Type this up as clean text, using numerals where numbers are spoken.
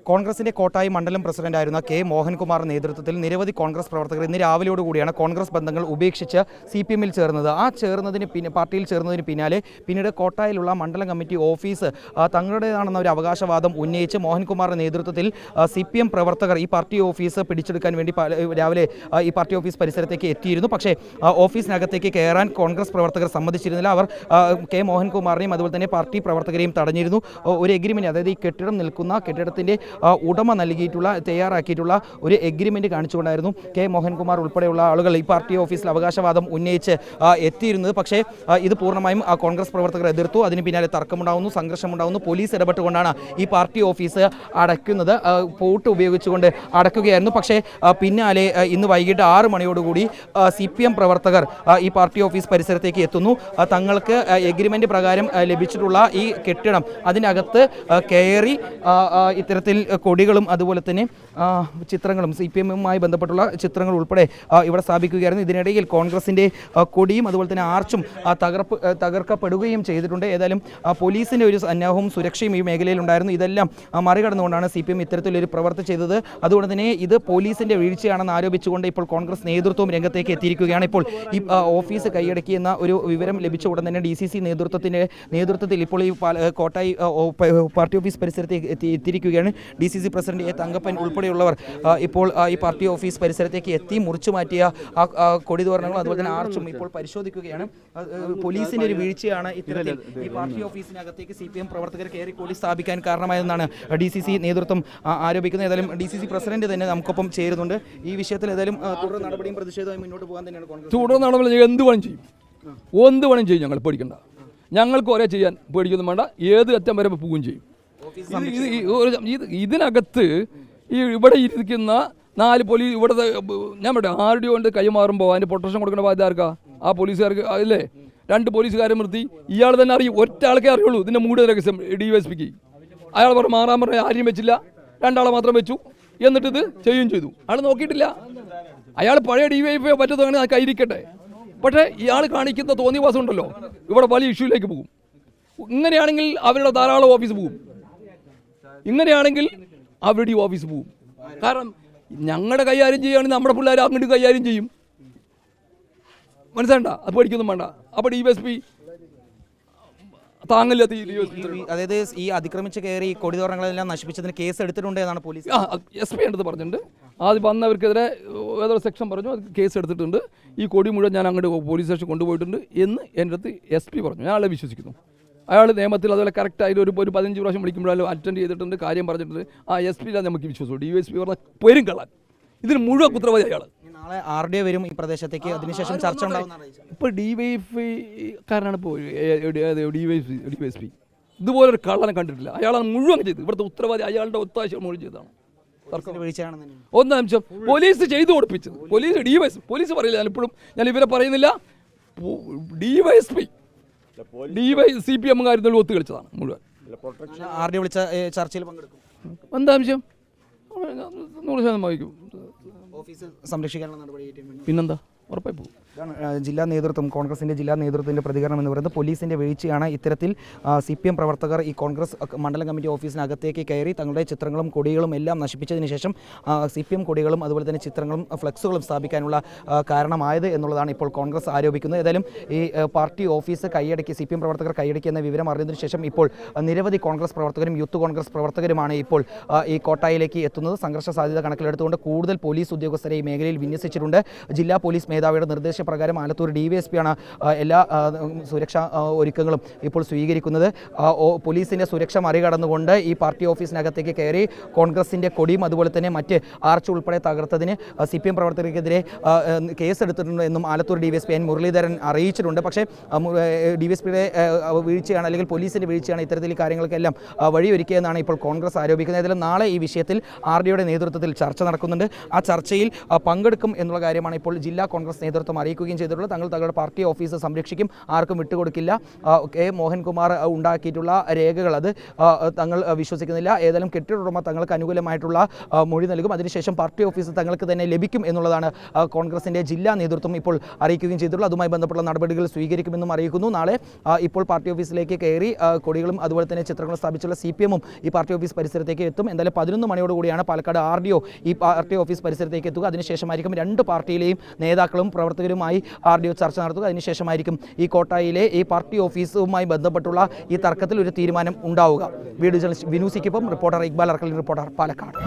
കോൺഗ്രസിന്റെ കോട്ടായി മണ്ഡലം പ്രസിഡന്റായിരുന്ന കെ മോഹൻകുമാറിന്റെ നേതൃത്വത്തിൽ നിരവധി കോൺഗ്രസ് പ്രവർത്തകർ ഇന്ന് രാവിലെയോടുകൂടിയാണ് കോൺഗ്രസ് ബന്ധങ്ങൾ ഉപേക്ഷിച്ച് CPM-ൽ ചേർന്നത്. പാർട്ടിയിൽ ചേർന്നതിന് പിന്നാലെ പിന്നീട് കോട്ടായിലുള്ള മണ്ഡലം കമ്മിറ്റി ഓഫീസ് തങ്ങളുടേതാണെന്ന ഒരു അവകാശവാദം ഉന്നയിച്ച് മോഹൻകുമാറിന്റെ നേതൃത്വത്തിൽ CPM പ്രവർത്തകർ ഈ പാർട്ടി ഓഫീസ് പിടിച്ചെടുക്കാൻ വേണ്ടി രാവിലെ ഈ പാർട്ടി ഓഫീസ് പരിസരത്തേക്ക് എത്തിയിരുന്നു. പക്ഷേ ഓഫീസിനകത്തേക്ക് കയറാൻ കോൺഗ്രസ് പ്രവർത്തകർ സമ്മതിച്ചിരുന്നില്ല. അവർ കെ മോഹൻകുമാറിനെയും അതുപോലെ തന്നെ പാർട്ടി പ്രവർത്തകരെയും തടഞ്ഞിരുന്നു. ഒരു എഗ്രിമെന്റ്, അതായത് ഈ കെട്ടിടം നിൽക്കുന്ന കെട്ടിടത്തിന്റെ ഉടമ തയ്യാറാക്കിയിട്ടുള്ള ഒരു എഗ്രിമെന്റ് കാണിച്ചുകൊണ്ടായിരുന്നു കെ മോഹൻകുമാർ ഉൾപ്പെടെയുള്ള ആളുകൾ ഈ പാർട്ടി ഓഫീസിൽ അവകാശവാദം ഉന്നയിച്ച് എത്തിയിരുന്നത്. പക്ഷേ ഇത് പൂർണ്ണമായും കോൺഗ്രസ് പ്രവർത്തകർ എതിർത്തു. അതിന് പിന്നാലെ തർക്കമുണ്ടാകുന്നു, സംഘർഷമുണ്ടാകുന്നു. പോലീസ് ഇടപെട്ടുകൊണ്ടാണ് ഈ പാർട്ടി ഓഫീസ് അടയ്ക്കുന്നത്. പൂട്ട് ഉപയോഗിച്ചുകൊണ്ട് അടയ്ക്കുകയായിരുന്നു. പക്ഷേ പിന്നാലെ ഇന്ന് വൈകിട്ട് 6 മണിയോടുകൂടി CPM പ്രവർത്തകർ ഈ പാർട്ടി ഓഫീസ് പരിസരത്തേക്ക് എത്തുന്നു. തങ്ങൾക്ക് എഗ്രിമെന്റ് പ്രകാരം ലഭിച്ചിട്ടുള്ള ഈ കെട്ടിടം അതിനകത്ത് കയറി ഇത്തരത്തിൽ കൊടികളും അതുപോലെ തന്നെ ചിത്രങ്ങളും CPM-മായി ബന്ധപ്പെട്ടുള്ള ചിത്രങ്ങൾ ഉൾപ്പെടെ ഇവിടെ സ്ഥാപിക്കുകയായിരുന്നു. ഇതിനിടയിൽ കോൺഗ്രസിൻ്റെ കൊടിയും അതുപോലെ തന്നെ ആർച്ചും തകർക്കപ്പെടുകയും ചെയ്തിട്ടുണ്ട്. ഏതായാലും പോലീസിൻ്റെ ഒരു സന്നാഹവും സുരക്ഷയും ഈ മേഖലയിലുണ്ടായിരുന്നു. ഇതെല്ലാം മറികടന്നുകൊണ്ടാണ് CPM ഇത്തരത്തിലൊരു പ്രവർത്തി ചെയ്തത്. അതുകൊണ്ട് തന്നെ ഇത് പോലീസിൻ്റെ വീഴ്ചയാണെന്ന് ആരോപിച്ചുകൊണ്ട് ഇപ്പോൾ കോൺഗ്രസ് നേതൃത്വം രംഗത്തേക്ക് എത്തിയിരിക്കുകയാണ്. ഇപ്പോൾ ഈ ഓഫീസ് കൈയടക്കിയെന്ന ഒരു വിവരം ലഭിച്ച ഉടൻ തന്നെ DCC നേതൃത്വത്തിൽ ഇപ്പോൾ ഈ കോട്ടായി പാർട്ടി ഓഫീസ് പരിസരത്തേക്ക് എത്തിയിരിക്കുകയാണ്. DCC president A. തങ്കപ്പൻ ഉൾപ്പെടെയുള്ളവർ ഇപ്പോൾ ഈ പാർട്ടി ഓഫീസ് പരിസരത്തേക്ക് എത്തി മുറിച്ചു മാറ്റിയ കൊടി തോരണങ്ങളും അതുപോലെ തന്നെ ആർച്ചും ഇപ്പോൾ പരിശോധിക്കുകയാണ്. പോലീസിന്റെ ഒരു വീഴ്ചയാണ് ഇത്തരത്തിൽ ഈ പാർട്ടി ഓഫീസിനകത്തേക്ക് CPM പ്രവർത്തകർ കയറി കൊടി സ്ഥാപിക്കാൻ കാരണമായെന്നാണ് DCC നേതൃത്വം ആരോപിക്കുന്നത്. ഏതായാലും DCC പ്രസിഡന്റ് തന്നെ നമുക്കൊപ്പം ചേരുന്നുണ്ട്. ഈ വിഷയത്തിൽ ഏതായാലും തുടർ നടപടിയും പ്രതിഷേധവും മുന്നോട്ട് പോകാൻ തന്നെയാണ് കോൺഗ്രസ്. തുടർ നടപടി എന്ത് വേണം ചെയ്യും, ഞങ്ങൾ പേടിക്കണ്ട. ഞങ്ങൾക്ക് ഒരേ ചെയ്യാൻ പേടിക്കൊന്നും വേണ്ട. ഏത് അറ്റം വരെ പോവുകയും ചെയ്യും. ഇതിനകത്ത് ഇവിടെ ഇരിക്കുന്ന 4 പോലീസ് ഇവിടുത്തെ ഞാൻ പറയട്ടെ RDO കൊണ്ട് കൈമാറുമ്പോൾ അതിന് പ്രൊട്ടക്ഷൻ കൊടുക്കേണ്ട ബാധ്യത ആർക്കാ? ആ പോലീസുകാർക്ക് അല്ലേ? 2 പോലീസുകാരെ നിർത്തി ഇയാൾ തന്നെ അറിയും. ഒറ്റ ആൾക്കേ അറിയുള്ളൂ ഇതിൻ്റെ മൂട് രഹസ്യം. DYSPക്ക് അയാൾ പറഞ്ഞു മാറാൻ പറഞ്ഞ ആരെയും വെച്ചില്ല, 2 ആളെ മാത്രം വെച്ചു. എന്നിട്ട് ഇത് ചെയ്യുകയും ചെയ്തു. അയാൾ നോക്കിയിട്ടില്ല. അയാൾ പഴയ DYSP പറ്റുന്നതാണ് കയ്യിരിക്കട്ടെ. പക്ഷേ ഇയാൾ കാണിക്കുന്ന തോന്നിവാസം ഉണ്ടല്ലോ, ഇവിടെ വലിയ ഇഷ്യൂയിലേക്ക് പോകും. ഇങ്ങനെയാണെങ്കിൽ അവരുടെ ധാരാളം ഓഫീസ് പോകും. ഇങ്ങനെയാണെങ്കിൽ അവരുടെ ഓഫീസ് പോകും. കാരണം ഞങ്ങളുടെ കൈകാര്യം ചെയ്യുകയാണെങ്കിൽ നമ്മുടെ പിള്ളേർ അങ്ങോട്ട് കൈകാര്യം ചെയ്യും. മനസ്സിലാണ്ട? അത് പേടിക്കൊന്നും വേണ്ട. അപ്പോൾ DYSP താങ്ങില്ല. അതായത് ഈ അതിക്രമിച്ച് കയറി ഈ കൊടിതോരണങ്ങളെല്ലാം നശിപ്പിച്ചതിന് കേസ് എടുത്തിട്ടുണ്ട് എന്നാണ് പോലീസ് SP അടുത്ത് പറഞ്ഞിട്ടുണ്ട്. ആദ്യം വന്നവർക്കെതിരെ ഏതൊരു സെക്ഷൻ പറഞ്ഞു, അത് കേസ് എടുത്തിട്ടുണ്ട്. ഈ കൊടി മുഴുവൻ ഞാൻ അങ്ങോട്ട് പോലീസ് സ്റ്റേഷൻ കൊണ്ടുപോയിട്ടുണ്ട് എന്ന് എൻ്റെ അടുത്ത് SP പറഞ്ഞു. ഞാൻ ആളെ വിശ്വസിക്കുന്നു. അയാൾ നിയമത്തിൽ അതുപോലെ കറക്റ്റായിട്ട് ഒരു 15 പ്രാവശ്യം വിളിക്കുമ്പോഴാലും അറ്റൻഡ് ചെയ്തിട്ടുണ്ട്, കാര്യം പറഞ്ഞിട്ടുണ്ട്. ആ SP നമുക്ക് വിശ്വസിച്ചു. DYSP പറഞ്ഞ പേരും കളാൻ ഇതിന് മുഴുവൻ ഉത്തരവാദി അയാൾ. നാളെ RDO വരും ഈ പ്രദേശത്തേക്ക്. അതിനുശേഷം ചർച്ച ഉണ്ടാകും. ഇപ്പോൾ DYSP കാരനാണ് ഇപ്പോൾ DYSP ഇതുപോലൊരു കള്ളനെ കണ്ടിട്ടില്ല. അയാളാണ് മുഴുവൻ ചെയ്ത്. ഇവിടുത്തെ ഉത്തരവാദി അയാളുടെ ഒത്താശ മുഴുവൻ ചെയ്തതാണ്. ഒന്നാം നിമിഷം പോലീസ് ചെയ്തു കൊടുപ്പിച്ചത്. പോലീസ് പറയില്ല. ഞാൻ ഇവരെ പറയുന്നില്ല. DYSP CPM-കാരുന്ന ഒത്തു കളിച്ചതാണ് മുഴുവൻ. RDO വിളിച്ച ചർച്ചയിൽ പങ്കെടുക്കും. എന്താ ആവശ്യം? 100% വഹിക്കും. ഓഫീസ് സംരക്ഷിക്കാനുള്ള നടപടി പിന്നെന്താ ഉറപ്പായി പോകും. ജില്ലാ നേതൃത്വം, കോൺഗ്രസിൻ്റെ ജില്ലാ നേതൃത്വത്തിൻ്റെ പ്രതികരണം എന്ന് പറയുന്നത് പോലീസിൻ്റെ വീഴ്ചയാണ്. ഇത്തരത്തിൽ CPM പ്രവർത്തകർ ഈ കോൺഗ്രസ് മണ്ഡലം കമ്മിറ്റി ഓഫീസിനകത്തേക്ക് കയറി തങ്ങളുടെ ചിത്രങ്ങളും കൊടികളും എല്ലാം നശിപ്പിച്ചതിന് ശേഷം CPM കൊടികളും അതുപോലെ തന്നെ ചിത്രങ്ങളും ഫ്ലെക്സുകളും സ്ഥാപിക്കാനുള്ള കാരണമായത് എന്നുള്ളതാണ് ഇപ്പോൾ കോൺഗ്രസ് ആരോപിക്കുന്നത്. ഏതായാലും ഈ പാർട്ടി ഓഫീസ് CPM പ്രവർത്തകർ കൈയടക്കി എന്ന വിവരം അറിഞ്ഞതിന് ശേഷം ഇപ്പോൾ നിരവധി കോൺഗ്രസ് പ്രവർത്തകരും യൂത്ത് കോൺഗ്രസ് പ്രവർത്തകരുമാണ് ഇപ്പോൾ ഈ കോട്ടായിലേക്ക് എത്തുന്നത്. സംഘർഷ സാധ്യത കണക്കിലെടുത്തുകൊണ്ട് കൂടുതൽ പോലീസ് ഉദ്യോഗസ്ഥരെ ഈ മേഖലയിൽ വിന്യസിച്ചിട്ടുണ്ട്. ജില്ലാ പോലീസ് മേധാവിയുടെ നിർദ്ദേശപ്രകാരം ആലത്തൂർ DYSP-യാണ് എല്ലാ സുരക്ഷാ ഒരുക്കങ്ങളും ഇപ്പോൾ സ്വീകരിക്കുന്നത്. പോലീസിൻ്റെ സുരക്ഷ മറികടന്നുകൊണ്ട് ഈ പാർട്ടി ഓഫീസിനകത്തേക്ക് കയറി കോൺഗ്രസിൻ്റെ കൊടിയും അതുപോലെ തന്നെ മറ്റ് ആർച്ച് ഉൾപ്പെടെ തകർത്തതിന് CPM പ്രവർത്തകർക്കെതിരെ കേസെടുത്തിട്ടുണ്ട് എന്നും ആലത്തൂർ DYSP N. മുരളീധരൻ അറിയിച്ചിട്ടുണ്ട്. പക്ഷേ DYSP-യുടെ വീഴ്ചയാണ് അല്ലെങ്കിൽ പോലീസിൻ്റെ വീഴ്ചയാണ് ഇത്തരത്തിൽ കാര്യങ്ങൾക്കെല്ലാം വഴിയൊരുക്കിയെന്നാണ് ഇപ്പോൾ കോൺഗ്രസ് ആരോപിക്കുന്നത്. ഏതായാലും നാളെ ഈ വിഷയത്തിൽ RDO-യുടെ നേതൃത്വത്തിൽ ചർച്ച നടക്കുന്നുണ്ട്. ആ ചർച്ചയിൽ പങ്കെടുക്കും എന്നുള്ള കാര്യമാണ് ഇപ്പോൾ ജില്ലാ കോൺഗ്രസ് നേതൃത്വം അറിയിക്കുന്നത്. അറിയിക്കുകയും ചെയ്തിട്ടുള്ളത്. തങ്ങളുടെ പാർട്ടി ഓഫീസ് സംരക്ഷിക്കും, ആർക്കും വിട്ടുകൊടുക്കില്ല. കെ മോഹൻകുമാർ ഉണ്ടാക്കിയിട്ടുള്ള രേഖകൾ അത് തങ്ങൾ വിശ്വസിക്കുന്നില്ല. ഏതായാലും കെട്ടിട ഉടമ തങ്ങൾക്ക് അനുകൂലമായിട്ടുള്ള മൊഴി നൽകും. അതിനുശേഷം പാർട്ടി ഓഫീസ് തങ്ങൾക്ക് തന്നെ ലഭിക്കും എന്നുള്ളതാണ് കോൺഗ്രസിൻ്റെ ജില്ലാ നേതൃത്വം ഇപ്പോൾ അറിയിക്കുകയും ചെയ്തിട്ടുള്ളത്. അതുമായി ബന്ധപ്പെട്ട നടപടികൾ സ്വീകരിക്കുമെന്നും അറിയിക്കുന്നു. നാളെ ഇപ്പോൾ പാർട്ടി ഓഫീസിലേക്ക് കയറി കൊടികളും അതുപോലെ തന്നെ ചിത്രങ്ങളും സ്ഥാപിച്ചുള്ള CPM ഈ പാർട്ടി ഓഫീസ് പരിസരത്തേക്ക് എത്തും. എന്തായാലും 11 മണിയോടുകൂടിയാണ് പാലക്കാട് RDO ഈ പാർട്ടി ഓഫീസ് പരിസരത്തേക്ക് എത്തുക. അതിനുശേഷമായിരിക്കും 2 പാർട്ടിയിലെയും നേതാക്കളും പ്രവർത്തകരുമായി RDO ചർച്ച നടത്തുക. അതിനുശേഷമായിരിക്കും ഈ കോട്ടായിലെ ഈ പാർട്ടി ഓഫീസുമായി ബന്ധപ്പെട്ടുള്ള ഈ തർക്കത്തിൽ ഒരു തീരുമാനം ഉണ്ടാവുക. വീഡിയോ ജേർണലിസ്റ്റ് വിനു സിക്കൊപ്പം റിപ്പോർട്ടർ ഇക്ബാൽ അർക്കൽ, റിപ്പോർട്ടർ പാലക്കാട്.